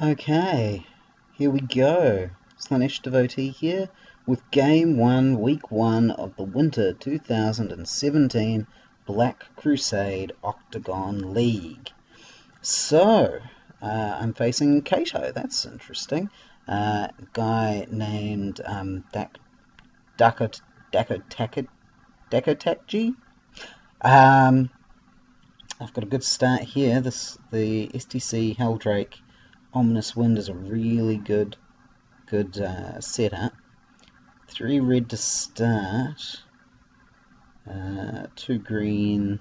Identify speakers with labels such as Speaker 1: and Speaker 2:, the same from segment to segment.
Speaker 1: Okay, here we go. Slanesh Devotee here with Game 1, Week 1 of the Winter 2017 Black Crusade Octagon League. So, I'm facing Cato. That's interesting. A guy named Dakotakji. I've got a good start here. The STC Helldrake Ominous Wind is a really good setup. 3 red to start. 2 green.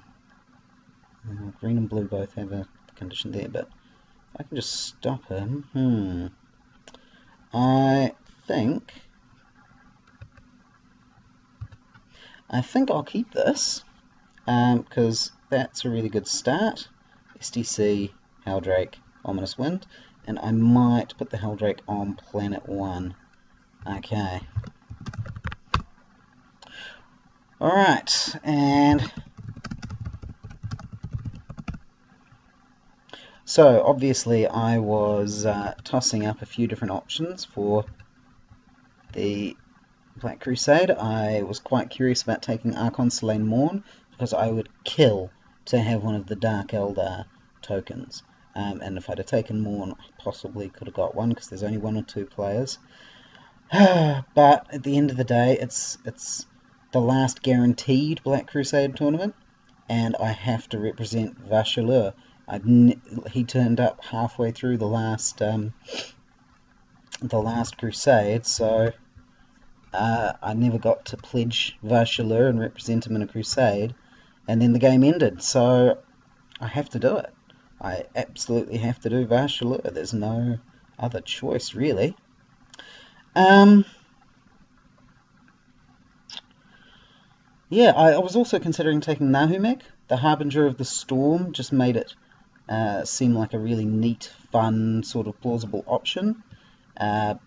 Speaker 1: Green and blue both have a condition there, but I can just stop him. I think I'll keep this because that's a really good start. STC Helldrake Ominous Wind. And I might put the Helldrake on planet 1. Okay. Alright, and so obviously I was tossing up a few different options for the Black Crusade. I was quite curious about taking Archon Slain Morn because I would kill to have one of the Dark Eldar tokens. And if I'd have taken Morn, I possibly could have got one because there's only 1 or 2 players. But at the end of the day, it's the last guaranteed Black Crusade tournament, and I have to represent Vha'shaelhur. He turned up halfway through the last Crusade, so I never got to pledge Vha'shaelhur and represent him in a Crusade, and then the game ended, so I have to do it. I absolutely have to do Vha'shaelhur. There's no other choice, really. Yeah, I was also considering taking Nahumek. The Harbinger of the Storm just made it seem like a really neat, fun, sort of plausible option. But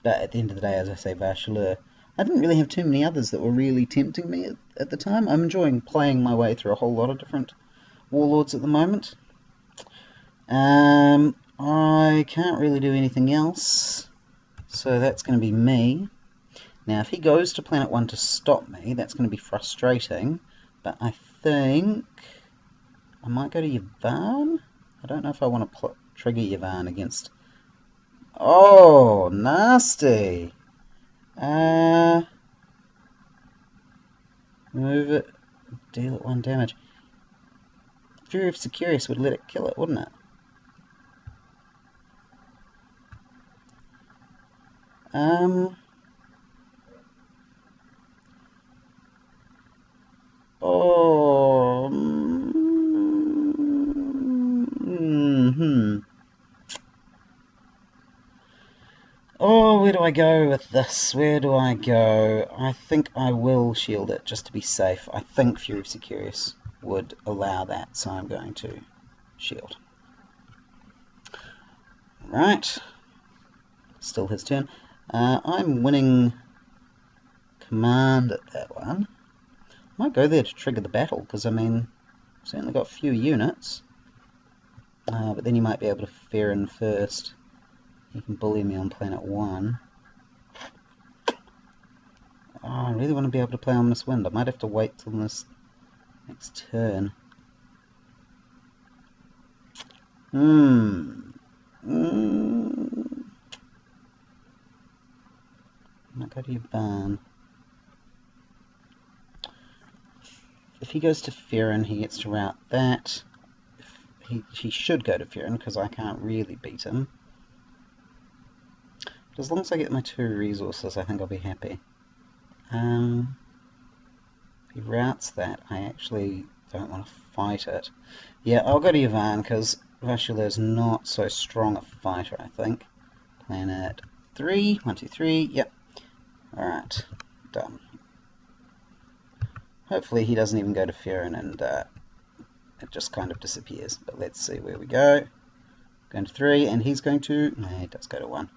Speaker 1: at the end of the day, as I say, Vha'shaelhur. I didn't really have too many others that were really tempting me at the time. I'm enjoying playing my way through a whole lot of different warlords at the moment. I can't really do anything else, so that's going to be me. Now, if he goes to planet 1 to stop me, that's going to be frustrating, but I think I might go to Yavin. I don't know if I want to trigger Yavin against... Oh, nasty! Move it, deal it 1 damage. Fury of Sicarius would let it kill it, wouldn't it? Oh, where do I go with this? Where do I go? I think I will shield it just to be safe. I think Fury of Sicarius would allow that, so I'm going to shield. Right. Still his turn. I'm winning command at that one. Might go there to trigger the battle, because I mean, certainly got few units. But then you might be able to fair in first. You can bully me on planet 1. Oh, I really want to be able to play Ominous Wind. I might have to wait till this next turn. I might go to your barn. If he goes to Ferrin, he gets to route that. He should go to Ferrin, because I can't really beat him. But as long as I get my 2 resources, I think I'll be happy. If he routes that, I actually don't want to fight it. Yeah, I'll go to Yavin, because Vha'shaelhur is not so strong a fighter, I think. Planet 3, 1, 2, 3, yep. Alright, done. Hopefully he doesn't even go to Ferrin and it just kind of disappears. But let's see where we go. Going to 3, and he's going to... No, he does go to 1.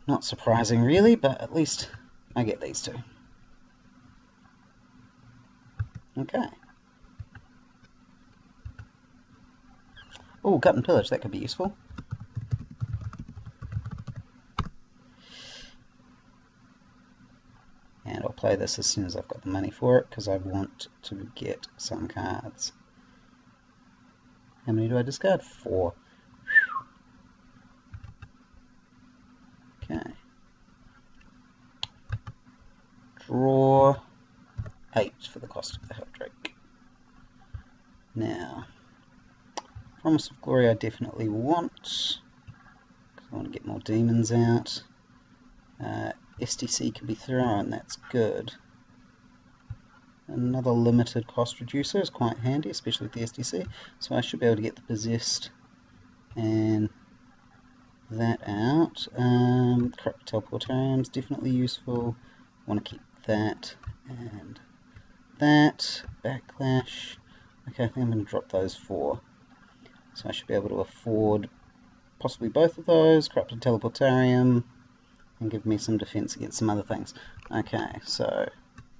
Speaker 1: Not surprising, really, but at least I get these 2. Okay. Oh, cut and pillage, that could be useful. And I'll play this as soon as I've got the money for it, because I want to get some cards. How many do I discard? 4. Okay. Draw 8 for the cost of the Heldrake. Now, Promise of Glory I definitely want, because I want to get more demons out. STC can be thrown, that's good. Another limited cost reducer is quite handy, especially with the STC, so I should be able to get the Possessed and that out. Corrupt Teleportarium is definitely useful. I want to keep that and that. Backlash. Okay, I think I'm going to drop those 4. So I should be able to afford possibly both of those. Corrupted Teleportarium, and give me some defense against some other things. Okay, so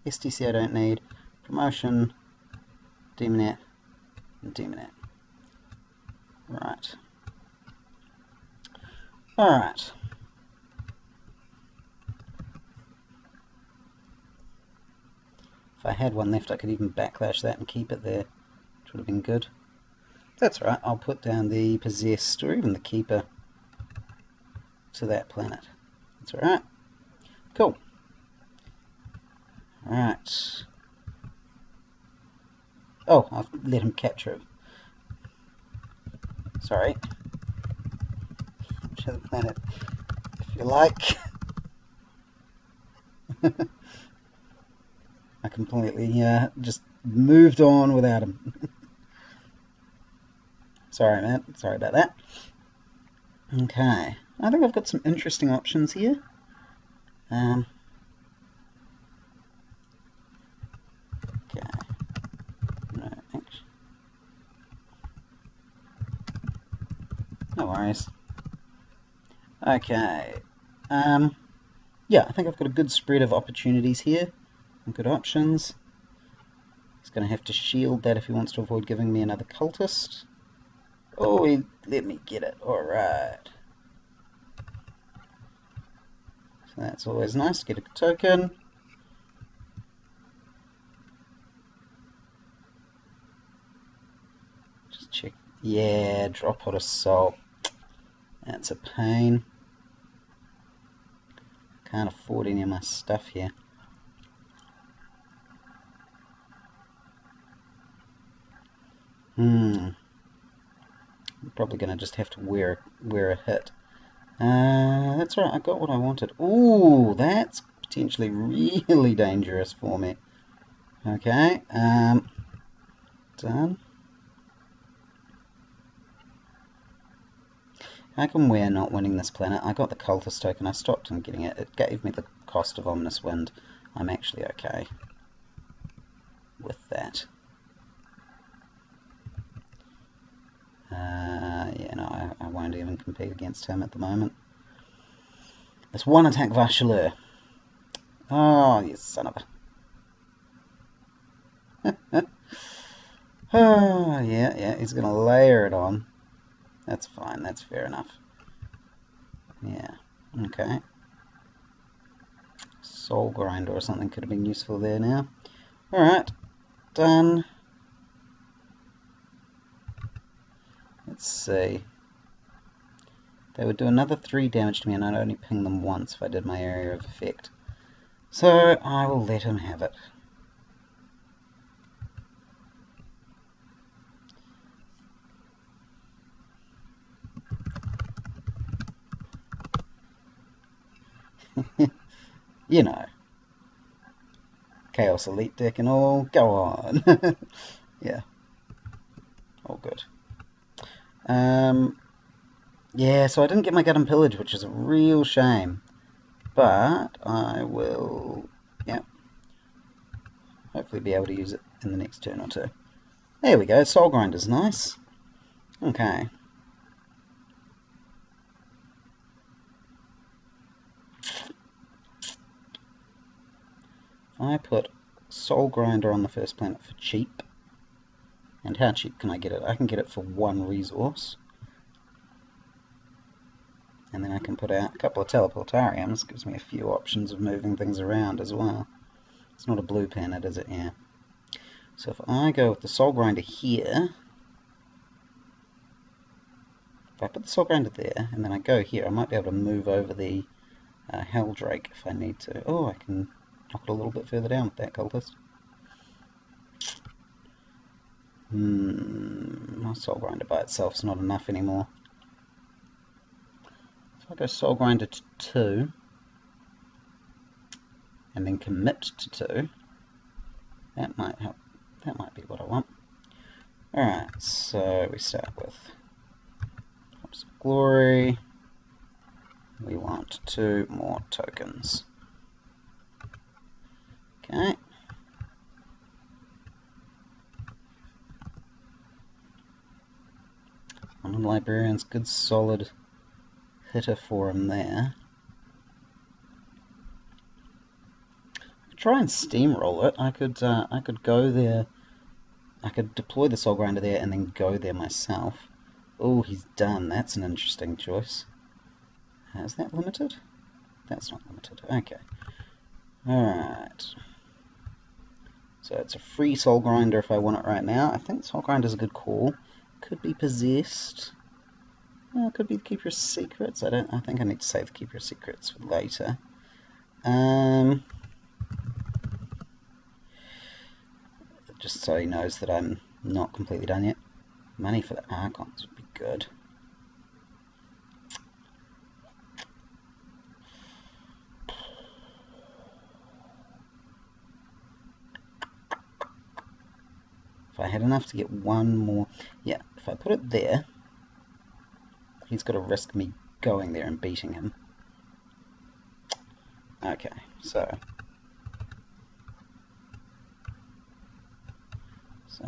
Speaker 1: STC I don't need. Promotion, Demonet, and Demonet. Right. Alright. If I had one left, I could even backlash that and keep it there, which would have been good. That's right, I'll put down the Possessed, or even the Keeper, to that planet. That's alright. Cool. Alright. Oh, I've let him capture it. Sorry. Show the planet, if you like. I completely just moved on without him. Sorry, man. Sorry about that. Okay. I think I've got some interesting options here. Okay. No, actually. No worries. Okay. Yeah, I think I've got a good spread of opportunities here. And good options. He's going to have to shield that if he wants to avoid giving me another cultist. Oh, he let me get it. Alright. So that's always nice to get a token. Just check. Yeah, drop out of soul. That's a pain. Can't afford any of my stuff here. I'm probably going to just have to wear a hit. That's right, I got what I wanted. Ooh, that's potentially really dangerous for me. Okay, done. How come we're not winning this planet? I got the cultist token, I stopped him getting it. It gave me the cost of Ominous Wind. I'm actually okay with that. Yeah, no, I won't even compete against him at the moment. This one attack Vha'shaelhur. Oh, you son of a... Oh, yeah, he's going to layer it on. That's fine, that's fair enough. Yeah, okay. Soul Grinder or something could have been useful there now. Alright, done. Let's see. They would do another 3 damage to me and I'd only ping them once if I did my area of effect. So I will let him have it. You know. Chaos Elite deck and all, go on. Yeah. All good. Yeah, so I didn't get my Gut and Pillage, which is a real shame. But I will, yeah, hopefully be able to use it in the next turn or two. There we go, Soul Grinder's nice. Okay. I put Soul Grinder on the first planet for cheap. And how cheap can I get it? I can get it for 1 resource. And then I can put out a couple of Teleportariums, gives me a few options of moving things around as well. It's not a blue planet, is it? Yeah. So if I go with the Soul Grinder here, if I put the Soul Grinder there, and then I go here, I might be able to move over the Helldrake if I need to. Oh, I can knock it a little bit further down with that cultist. My Soul Grinder by itself is not enough anymore. So I go Soul Grinder to 2, and then commit to 2. That might help. That might be what I want. Alright, so we start with Drops of Glory. We want 2 more tokens. Okay. One of the Librarians, good solid hitter for him there. Try and steamroll it. I could go there. I could deploy the Soul Grinder there and then go there myself. Oh, he's done. That's an interesting choice. Is that limited? That's not limited. Okay. Alright. So it's a free Soul Grinder if I want it right now. I think Soul Grinder's a good call. Could be possessed. Could be Keep Your Secrets. I think I need to save Keep Your Secrets for later. Just so he knows that I'm not completely done yet. Money for the Archons would be good. If I had enough to get one more... Yeah, if I put it there, he's got to risk me going there and beating him. Okay, so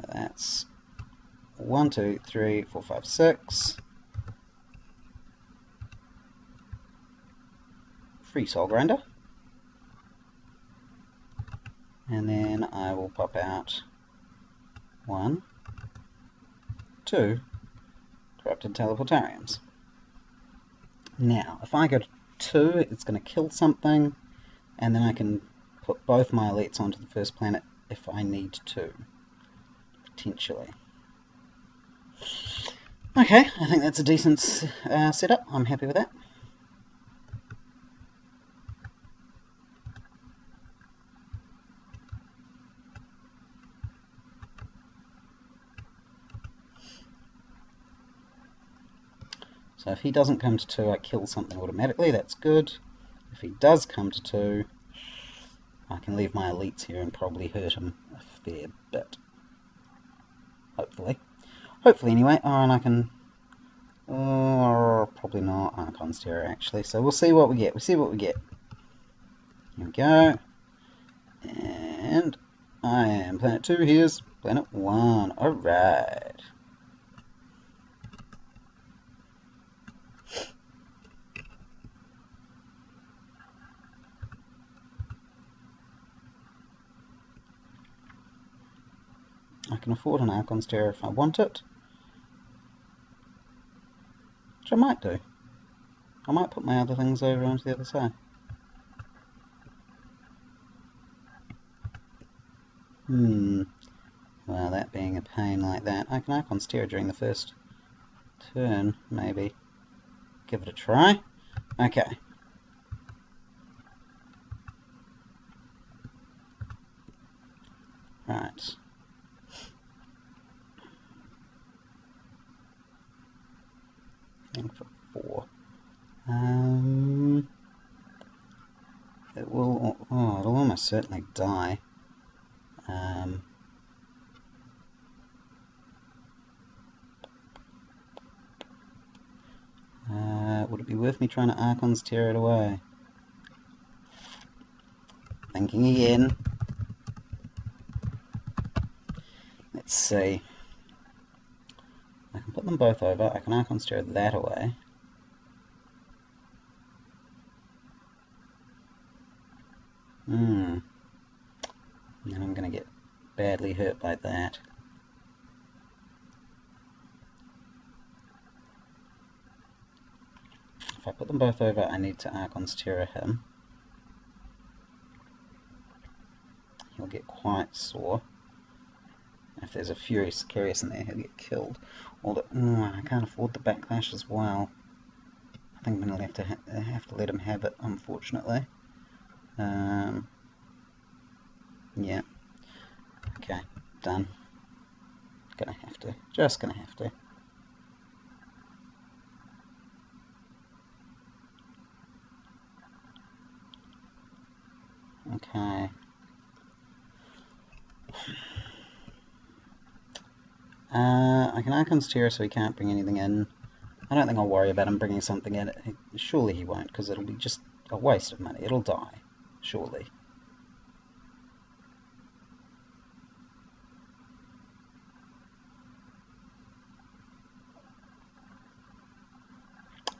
Speaker 1: that's 1, 2, 3, 4, 5, 6. Free Soul Grinder. And then I will pop out 1, 2 Corrupted Teleportariums. Now, if I go to 2, it's going to kill something, and then I can put both my elites onto the first planet if I need to. Potentially. Okay, I think that's a decent setup. I'm happy with that. So if he doesn't come to 2, I kill something automatically. That's good. If he does come to 2, I can leave my elites here and probably hurt him a fair bit. Hopefully. Hopefully, anyway. Oh, and I can... probably not. Archon's Terror, actually. So we'll see what we get. We'll see what we get. Here we go. And I am Planet 2. Here's Planet 1. Alright. I can afford an Archon's Terror if I want it. Which I might do. I might put my other things over onto the other side. Well, that being a pain like that, I can Archon's Terror during the first turn, maybe. Give it a try. Okay. Right. And for 4. It will... Oh, it'll almost certainly die. Would it be worth me trying to Archon's Terror it away? Thinking again. Let's see. I can put them both over. I can Archon's Terror that away. And I'm going to get badly hurt by that. If I put them both over, I need to Archon's Terror him. get quite sore. If there's a Fury Sicarius in there, he'll get killed. I can't afford the backlash as well. I think I'm going to have to let him have it, unfortunately. Yeah. Okay, done. Just gonna have to. Okay. I can Archon's Terror so he can't bring anything in. I don't think I'll worry about him bringing something in. Surely he won't, because it'll be just a waste of money. It'll die, surely.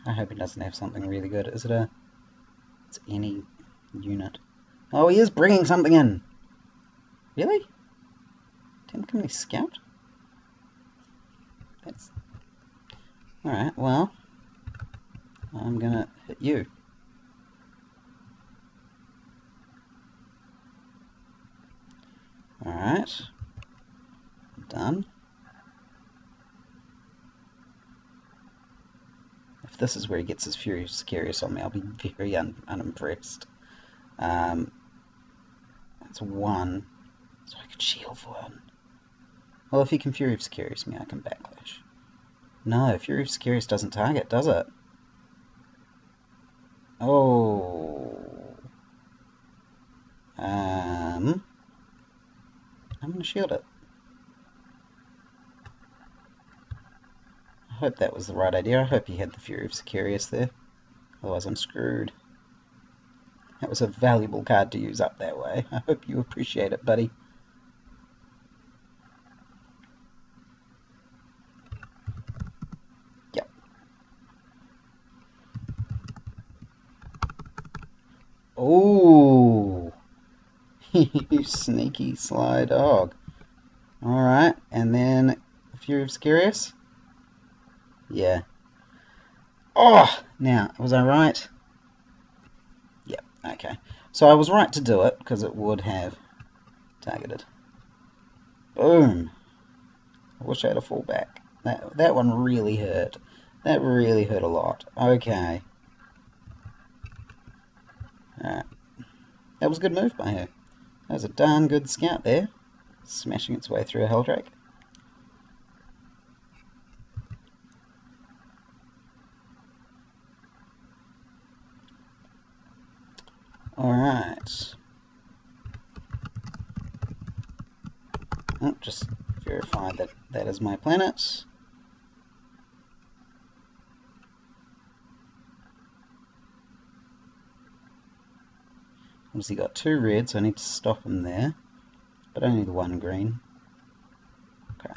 Speaker 1: I hope he doesn't have something really good. Is it a... It's any unit. Oh, he is bringing something in! Really? 10th Company Scout? That's... Alright, well... I'm gonna hit you. Alright. Done. If this is where he gets his Fury Sicarius on me, I'll be very unimpressed. That's 1. So I could shield for 1. Well, if he can Fury Sicarius me, I can backlash. No, Fury Sicarius doesn't target, does it? Oh. I'm going to shield it. I hope that was the right idea. I hope he had the Fury of Sicarius there. Otherwise I'm screwed. That was a valuable card to use up that way. I hope you appreciate it, buddy. Yep. Oh, you sneaky sly dog. Alright, and then Fury of Sicarius? Yeah. Oh! Now, was I right? Yep, okay. So I was right to do it, because it would have targeted. Boom! I wish I had a fallback. That one really hurt. That really hurt a lot. Okay. Alright. That was a good move by her. That was a darn good scout there. Smashing its way through a Helldrake. Alright. Oh, just verify that that is my planet. Obviously got 2 red, so I need to stop him there. But only the 1 green. Okay.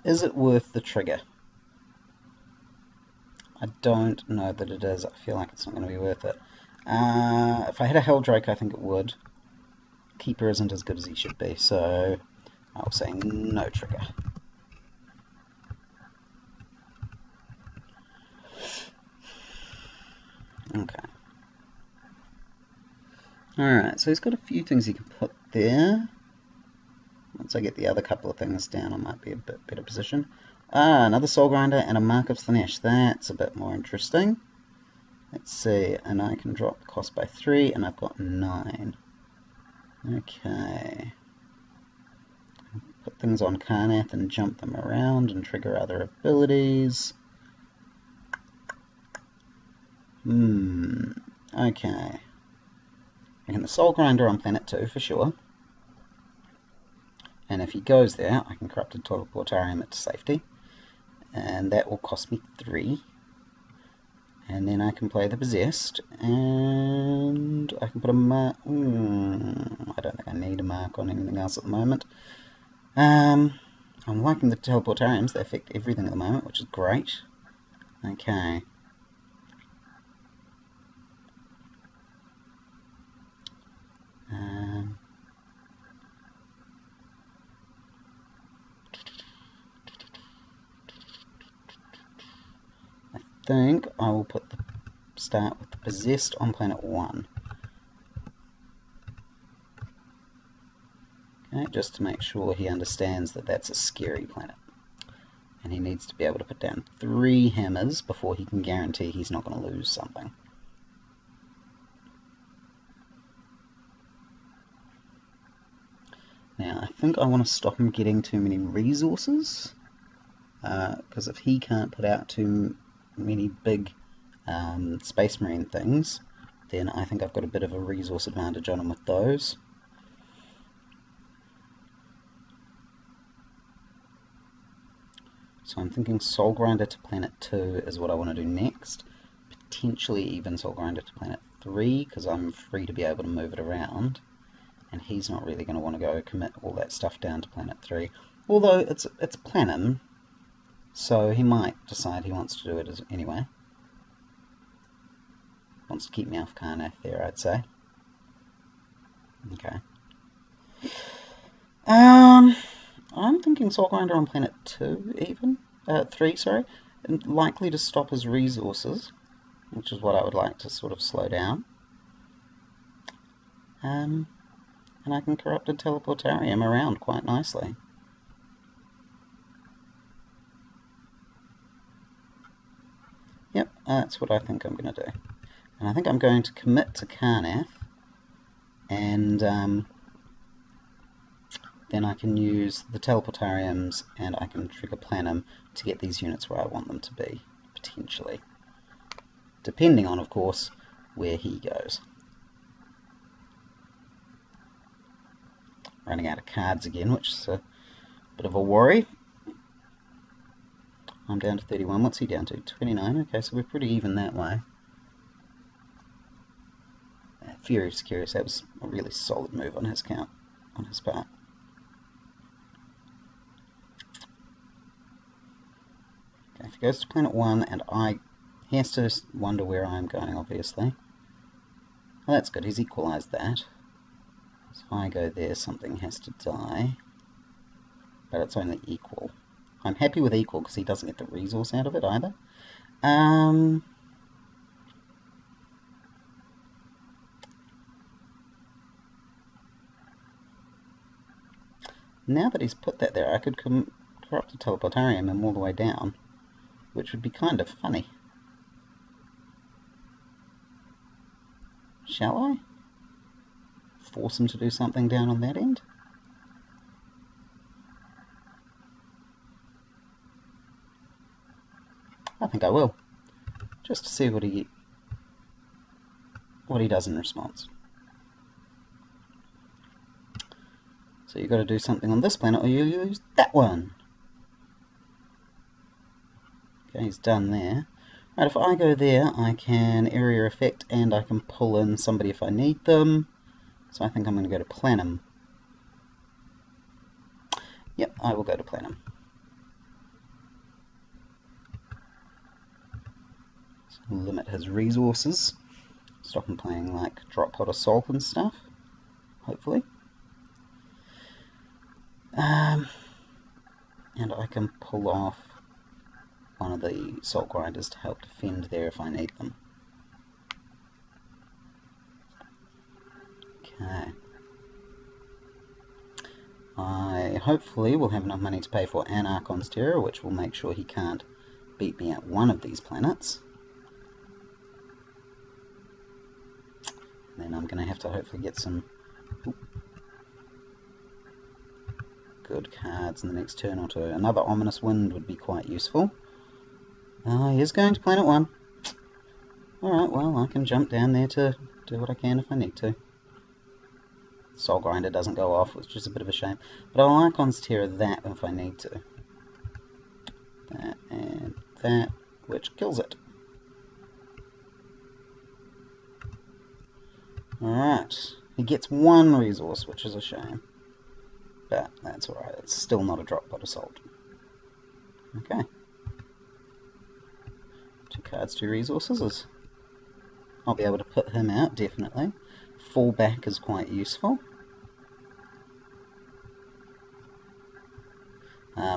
Speaker 1: Is it worth the trigger? I don't know that it is. I feel like it's not going to be worth it. If I had a Helldrake, I think it would. Keeper isn't as good as he should be, so I'll say no trigger. Okay. Alright, so he's got a few things he can put there. Once I get the other couple of things down, I might be a bit better position. Another Soul Grinder and a Mark of Slanesh. That's a bit more interesting. Let's see, and I can drop the cost by 3, and I've got 9. Okay. Put things on Karnath and jump them around and trigger other abilities. Okay. And the Soul Grinder on Planet 2 for sure. And if he goes there, I can Corrupted Teleportarium it to safety. And that will cost me 3. And then I can play the Possessed. And I can put a mark... I don't think I need a mark on anything else at the moment. I'm liking the Teleportariums. They affect everything at the moment, which is great. Okay. think I will start with the Possessed on planet 1. Okay, just to make sure he understands that that's a scary planet. And he needs to be able to put down 3 hammers before he can guarantee he's not going to lose something. Now, I think I want to stop him getting too many resources, because if he can't put out too many big Space Marine things, then I think I've got a bit of a resource advantage on him with those. So I'm thinking Soul Grinder to planet 2 is what I want to do next. Potentially even Soul Grinder to planet 3, because I'm free to be able to move it around. And he's not really going to want to go commit all that stuff down to planet 3. Although it's Planum, so he might decide he wants to do it anyway. Wants to keep me off Carnath there, I'd say. Okay. I'm thinking Soul Grinder on planet 2 even. 3, sorry. And likely to stop his resources, which is what I would like to sort of slow down. And I can Corrupted Teleportarium around quite nicely. Yep, that's what I think I'm going to do. And I think I'm going to commit to Carnath, and then I can use the Teleportariums and I can trigger Planum to get these units where I want them to be, potentially. Depending on, of course, where he goes. Running out of cards again, which is a bit of a worry. I'm down to 31. What's he down to? 29. Okay, so we're pretty even that way. Fury of Sicarius, that was a really solid move on his part. Okay, if he goes to planet 1, and he has to wonder where I'm going, obviously. Well, that's good, he's equalised that. So if I go there, something has to die. But it's only equal. I'm happy with equal because he doesn't get the resource out of it either. Now that he's put that there, I could corrupt a Teleportarium him all the way down, which would be kind of funny. Shall I? Force him to do something down on that end? I think I will, just to see what he does in response. So you've got to do something on this planet or you use that one. Okay, he's done there. Right, if I go there, I can area effect and I can pull in somebody if I need them. So I think I'm going to go to Planum. Yep, I will go to Planum. So limit his resources. Stop him playing like Drop Pod Assault and stuff, hopefully. And I can pull off one of the Soul Grinders to help defend there if I need them. Okay. I hopefully will have enough money to pay for an Archon's Terror, which will make sure he can't beat me at one of these planets. Then I'm going to have to hopefully get some good cards in the next turn or two. Another Ominous Wind would be quite useful. He is going to planet 1. Alright, well, I can jump down there to do what I can if I need to. Soul Grinder doesn't go off, which is a bit of a shame. But I'll Archon's Terror that if I need to. That and that, which kills it. Alright, he gets 1 resource, which is a shame. But that's alright, it's still not a Drop Pod Assault. Okay. 2 cards, 2 resources. I'll be able to put him out, definitely. Fall back is quite useful.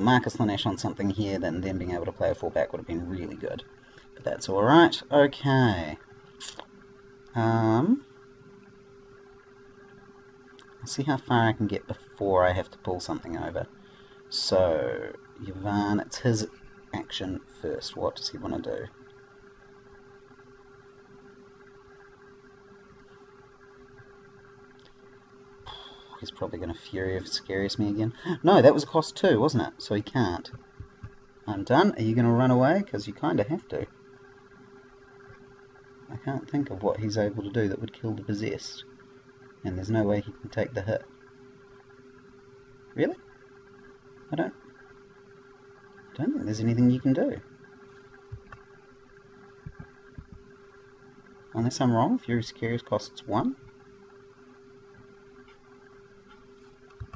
Speaker 1: Marcus Lanesh on something here, then being able to play a fallback would have been really good. But that's alright. Okay. I'll see how far I can get before I have to pull something over. So, Yvan, it's his action first. What does he want to do? He's probably going to Fury of Sicarius me again. No, that was a cost 2, wasn't it? So he can't. I'm done. Are you going to run away? Because you kind of have to. I can't think of what he's able to do that would kill the possessed. And there's no way he can take the hit. Really? I don't think there's anything you can do. Unless I'm wrong, Fury of Sicarius costs 1.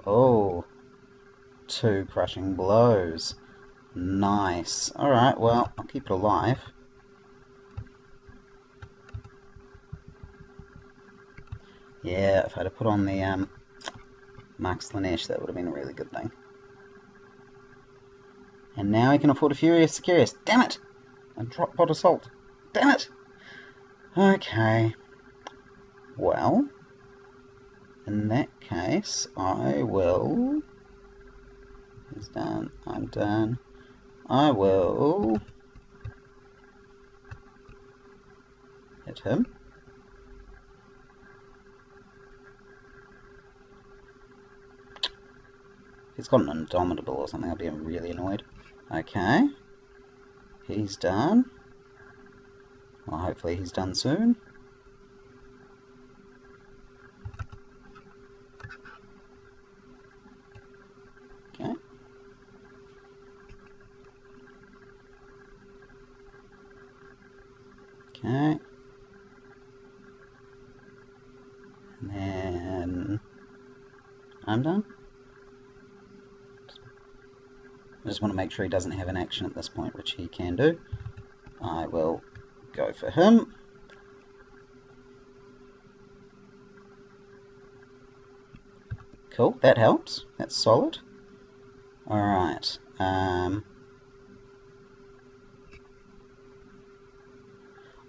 Speaker 1: Oh, 2 crushing blows. Nice. Alright, well, I'll keep it alive. Yeah, if I'd have put on the Mark Slanesh, that would have been a really good thing. And now I can afford a Fury of Sicarius. Damn it! A drop pot assault. Damn it! Okay. Well, in that case, I will... He's done. I'm done. I will... hit him. If he's got an Indomitable or something, I'll be really annoyed. Okay. He's done. Well, hopefully he's done soon. Okay. Okay. And then I'm done. I just want to make sure he doesn't have an action at this point, which he can do. I will go for him. Cool, that helps. That's solid. Alright.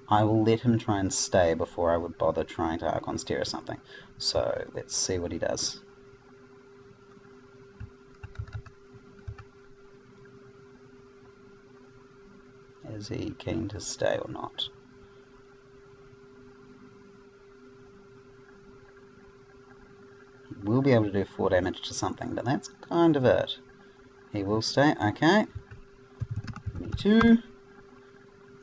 Speaker 1: I will let him try and stay before I would bother trying to Archon Steer or something. So let's see what he does. Is he keen to stay or not? He will be able to do 4 damage to something, but that's kind of it. He will stay, okay. Me too.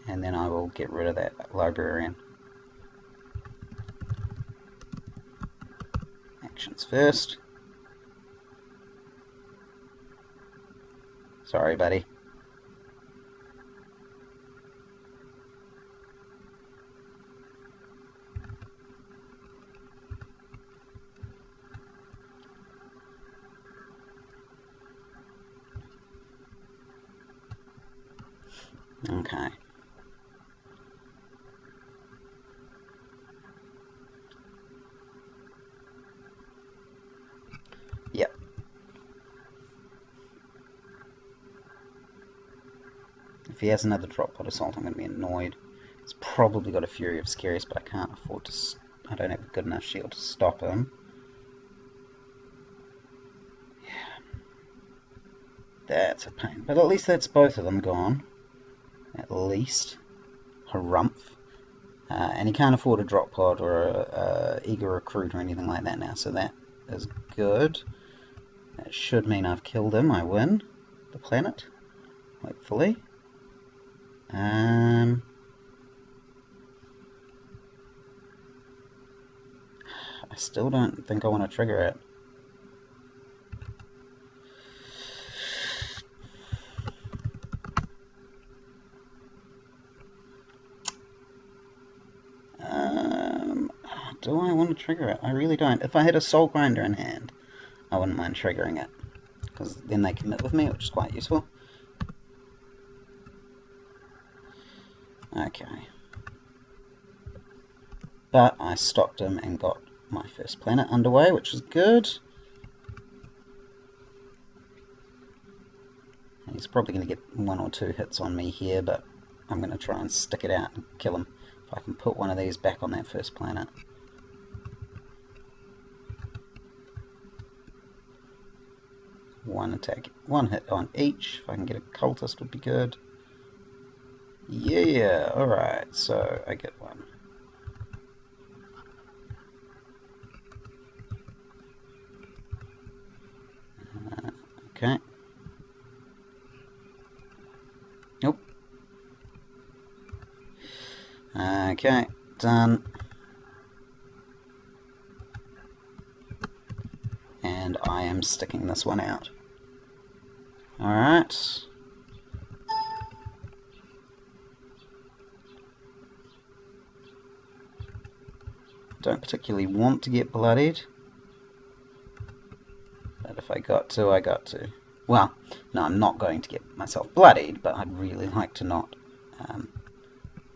Speaker 1: And then I will get rid of that librarian. Actions first. Sorry, buddy. Okay. Yep. If he has another drop pot assault, I'm going to be annoyed. He's probably got a Fury of Sicarius, but I can't afford to... I don't have a good enough shield to stop him. Yeah. That's a pain. But at least that's both of them gone. At least. Harumph. And he can't afford a drop pod or a eager recruit or anything like that now, so that is good. That should mean I've killed him. I win the planet, hopefully. I still don't think I want to trigger it. Do I want to trigger it? I really don't. If I had a Soul Grinder in hand, I wouldn't mind triggering it, because then they commit with me, which is quite useful. Okay. But I stopped him and got my first planet underway, which is good. He's probably going to get 1 or 2 hits on me here, but I'm going to try and stick it out and kill him. If I can put one of these back on that first planet. One attack, one hit on each. If I can get a cultist would be good. Yeah, alright, so I get one. Okay. Nope. Okay, done. And I am sticking this one out. Alright. Don't particularly want to get bloodied. But if I got to, I got to. Well, no, I'm not going to get myself bloodied, but I'd really like to not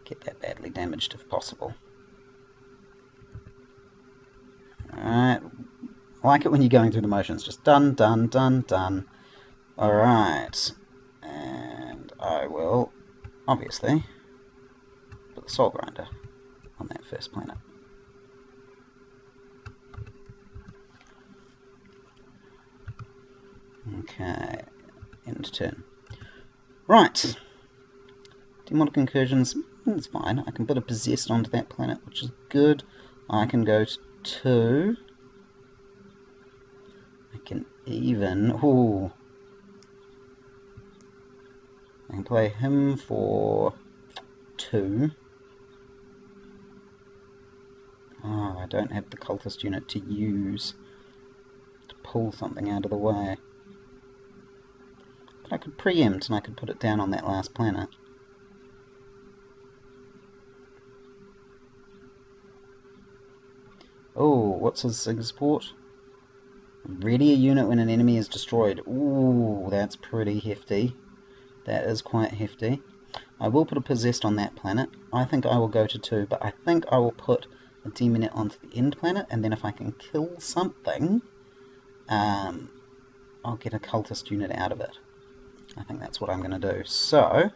Speaker 1: get that badly damaged if possible. Alright. I like it when you're going through the motions. Just done, done, done, done. Alright. And I will, obviously, put the soul grinder on that first planet. Okay, end turn. Right, demonic incursions, it's fine. I can put a possessed onto that planet, which is good. I can go to 2. I can even, ooh, I can play him for 2. Oh, I don't have the cultist unit to use to pull something out of the way. I could preempt and I could put it down on that last planet. Oh, what's his support? Ready a unit when an enemy is destroyed. Ooh, that's pretty hefty. That is quite hefty. I will put a possessed on that planet. I think I will go to 2, but I think I will put a demonette onto the end planet, and then if I can kill something, I'll get a cultist unit out of it. I think that's what I'm going to do. So,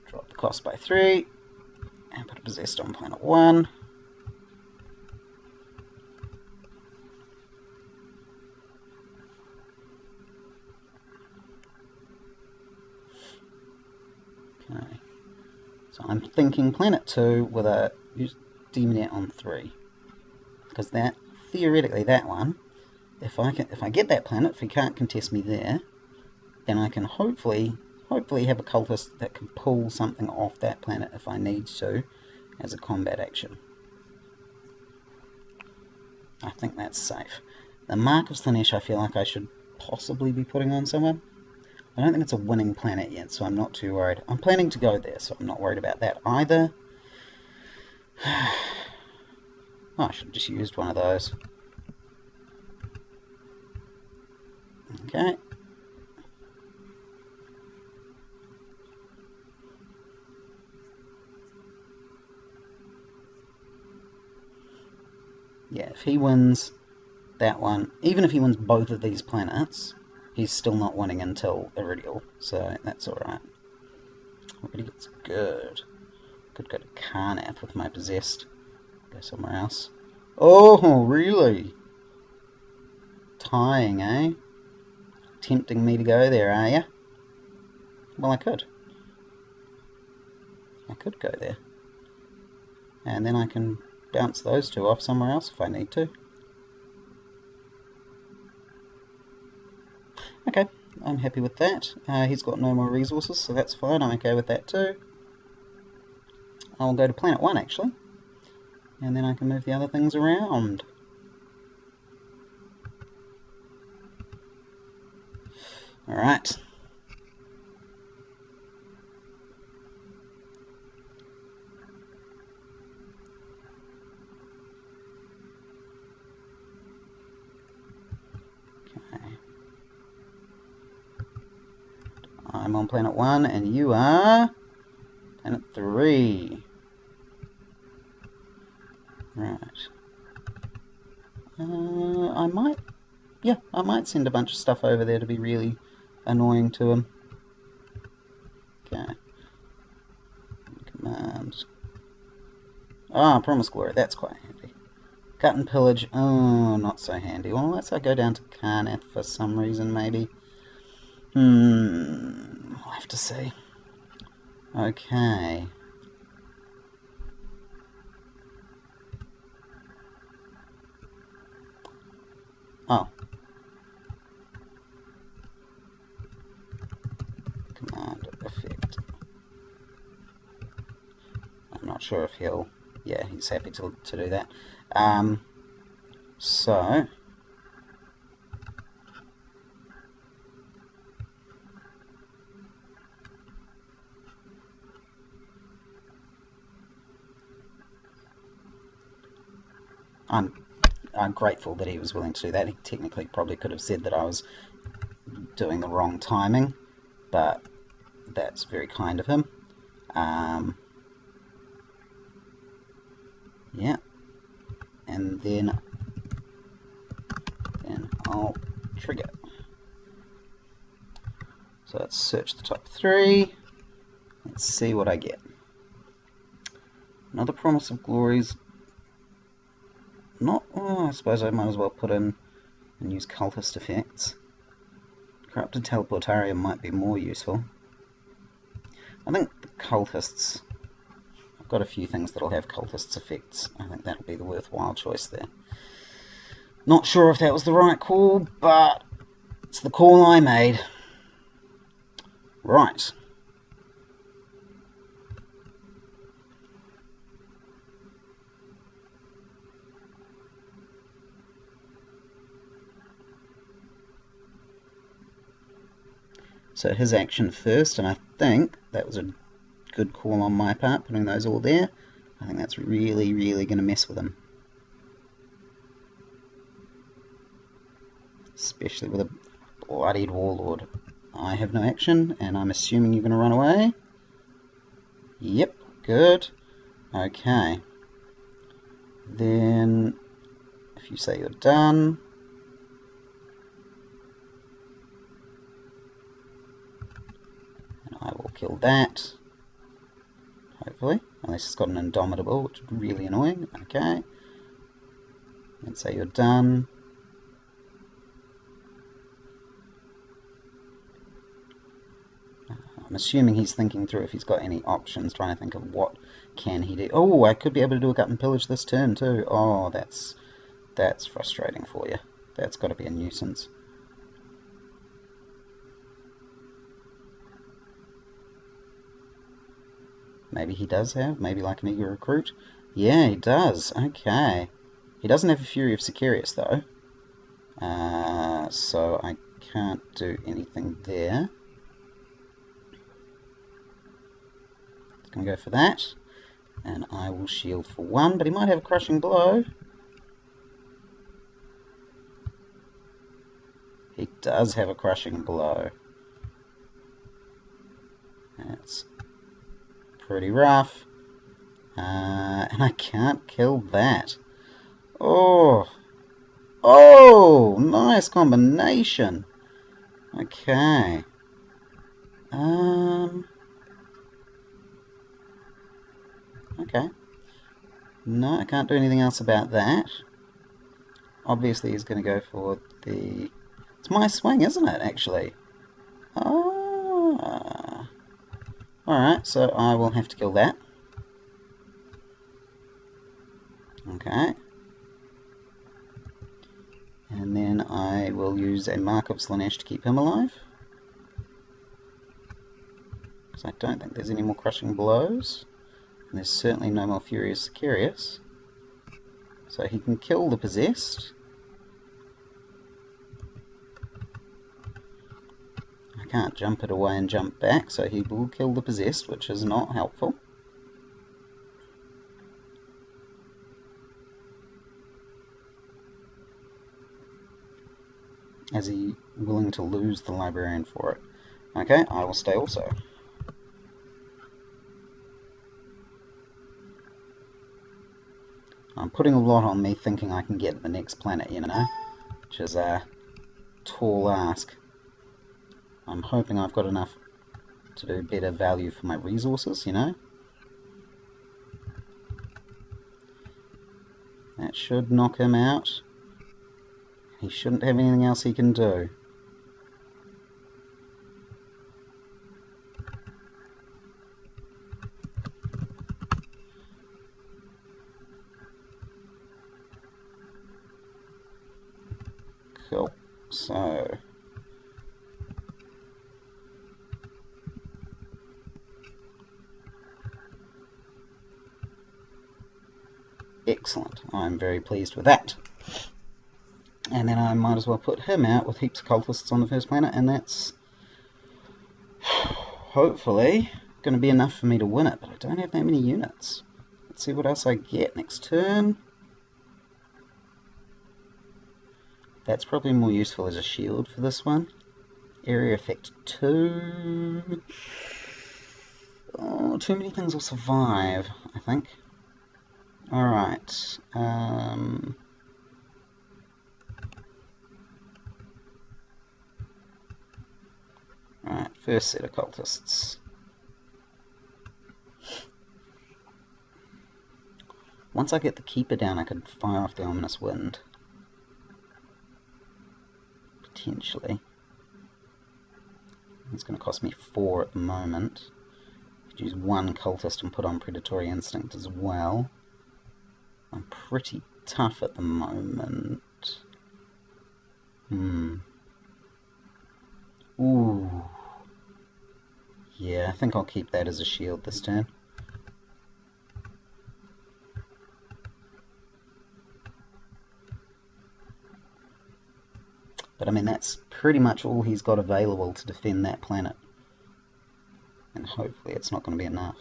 Speaker 1: drop the cost by 3, and put a possessed on planet 1. Okay, so I'm thinking planet 2 with a demonette on 3, because that, theoretically, that one, if I get that planet, if he can't contest me there, then I can hopefully have a cultist that can pull something off that planet if I need to as a combat action. I think that's safe. The Mark of Slanesh I feel like I should possibly be putting on someone. I don't think it's a winning planet yet, so I'm not too worried. I'm planning to go there, so I'm not worried about that either. Oh, I should have just used one of those. Okay. Yeah, if he wins that one, even if he wins both of these planets, he's still not winning until Iridial, so that's alright. Iridial's good. Could go to Carnath with my possessed. Go somewhere else. Oh, really? Tying, eh? Tempting me to go there, are ya? Well, I could. I could go there. And then I can bounce those 2 off somewhere else if I need to. Okay, I'm happy with that. He's got no more resources, so that's fine. I'm okay with that too. I'll go to planet 1 actually, and then I can move the other things around. Alright. Okay. I'm on planet 1 and you are planet 3. Right. I might send a bunch of stuff over there to be really annoying to him. Ah, Promised Glory, that's quite handy. Gut and Pillage, oh, not so handy. Well, unless I go down to Carnath for some reason, maybe. I'll have to see. Okay. Oh. Command effect. I'm not sure if he'll... Yeah, he's happy to do that. So... I'm grateful that he was willing to do that. He technically probably could have said that I was doing the wrong timing, but that's very kind of him. Yeah, and then I'll trigger. So let's search the top 3. Let's see what I get. Another Promise of Glories. Not. Oh, I suppose I might as well put in and use cultist effects. Corrupted Teleportarium might be more useful. I think the cultists... I've got a few things that'll have cultists effects. I think that'll be the worthwhile choice there. Not sure if that was the right call, but it's the call I made. Right. So his action first, and I think that was a good call on my part, putting those all there. I think that's really, really going to mess with him. Especially with a bloodied warlord. I have no action, and I'm assuming you're going to run away. Yep, good. Okay. Then, if you say you're done... I will kill that, hopefully, unless it's got an Indomitable, which is really annoying. Okay, let's say you're done. I'm assuming he's thinking through if he's got any options, trying to think of what can he do. Oh, I could be able to do a Gut and Pillage this turn too. Oh, that's frustrating for you. That's got to be a nuisance. Maybe he does have, maybe like an eager recruit. Yeah, he does. Okay. He doesn't have a Fury of Sicarius though. So I can't do anything there. It's going to go for that. And I will shield for 1, but he might have a Crushing Blow. He does have a Crushing Blow. That's pretty rough. And I can't kill that. Oh! Oh! Nice combination! Okay. Okay. No, I can't do anything else about that. Obviously he's going to go for the... It's my swing, isn't it, actually? Ah. Alright, so I will have to kill that. Okay. And then I will use a Mark of Slanesh to keep him alive. Because I don't think there's any more Crushing Blows. And there's certainly no more Fury of Sicarius. So he can kill the Possessed. I can't jump it away and jump back, so he will kill the Possessed, which is not helpful. Is he willing to lose the Librarian for it? Okay, I will stay also. I'm putting a lot on me thinking I can get the next planet, you know, which is a tall ask. I'm hoping I've got enough to do better value for my resources, you know. That should knock him out. He shouldn't have anything else he can do. Cool. So... excellent. I'm very pleased with that. And then I might as well put him out with heaps of cultists on the first planet, and that's hopefully going to be enough for me to win it, but I don't have that many units. Let's see what else I get next turn. That's probably more useful as a shield for this one. Area effect 2. Oh, too many things will survive, I think. Alright. Alright, first set of cultists. Once I get the Keeper down, I could fire off the Ominous Wind. Potentially. It's going to cost me 4 at the moment. I could use 1 cultist and put on Predatory Instinct as well. I'm pretty tough at the moment. Ooh. Yeah, I think I'll keep that as a shield this turn. But I mean, that's pretty much all he's got available to defend that planet. And hopefully it's not going to be enough.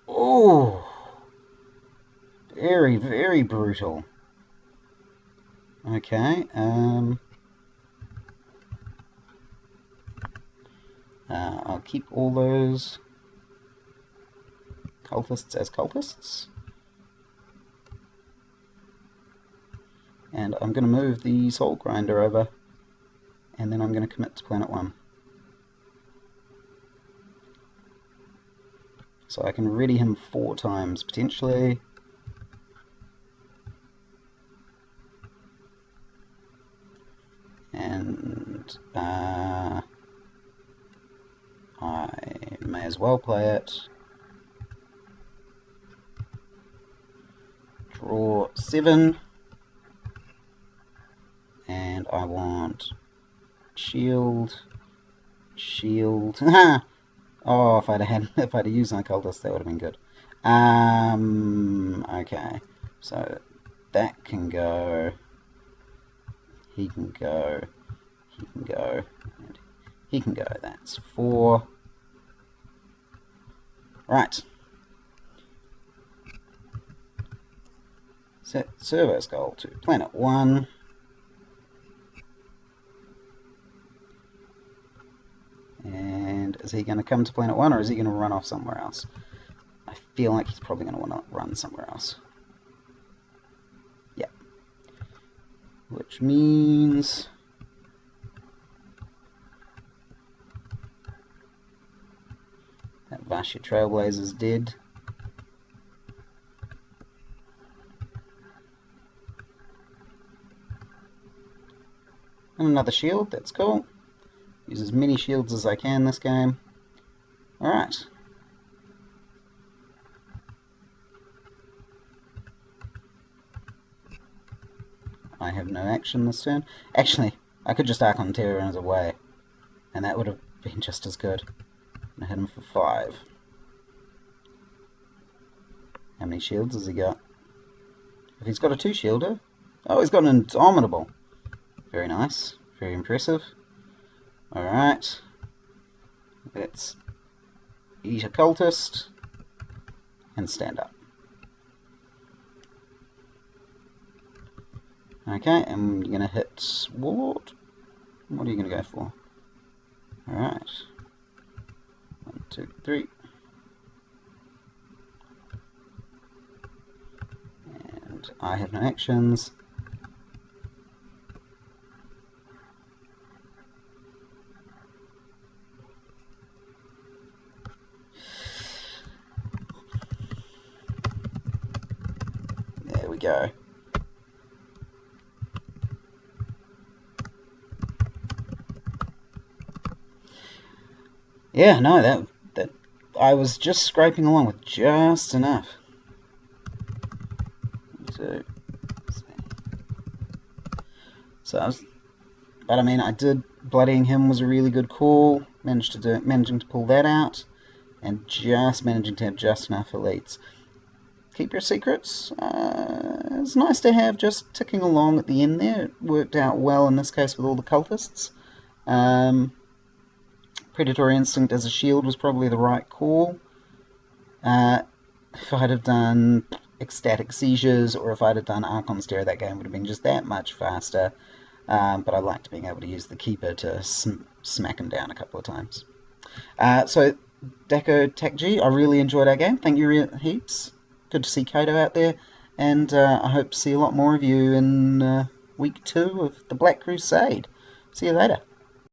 Speaker 1: Oh! Very, very brutal. Okay, I'll keep all those cultists as cultists. And I'm going to move the Soul Grinder over, and then I'm going to commit to Planet 1. So I can ready him 4 times, potentially. And I may as well play it. Draw 7. And I want shield. Oh, if I'd used my cultist, that would have been good. Okay, so that can go. He can go. He can go. And he can go. That's 4. Right. Set Servo Skull to Planet 1. And is he going to come to Planet 1, or is he going to run off somewhere else? I feel like he's probably going to want to run somewhere else. Yeah. Which means... that Vha'shaelhur Trailblazer's dead. And another shield, that's cool. Use as many shields as I can this game. Alright. I have no action this turn. Actually, I could just Archon Terror as a way, and that would have been just as good. I hit him for 5. How many shields has he got? If he's got a 2-shielder... oh, he's got an Indomitable. Very nice. Very impressive. Alright. Let's eat a cultist and stand up. Okay, and you're going to hit Warlord? What are you going to go for? Alright. 1, 2, 3. And I have no actions. go. Yeah, no, that I was just scraping along with just enough. But I mean, I did. Bloodying him was a really good call. Managing to pull that out, and just managing to have just enough elites. Keep your secrets. It's nice to have just ticking along at the end there. It worked out well in this case with all the cultists. Predatory Instinct as a shield was probably the right call. If I'd have done Ecstatic Seizures or if I'd have done Archon Stare, that game would have been just that much faster. But I liked being able to use the Keeper to smack him down a couple of times. So, Deco Tech G, I really enjoyed our game. Thank you heaps. Good to see Cato out there. And I hope to see a lot more of you in week 2 of the Black Crusade. See you later.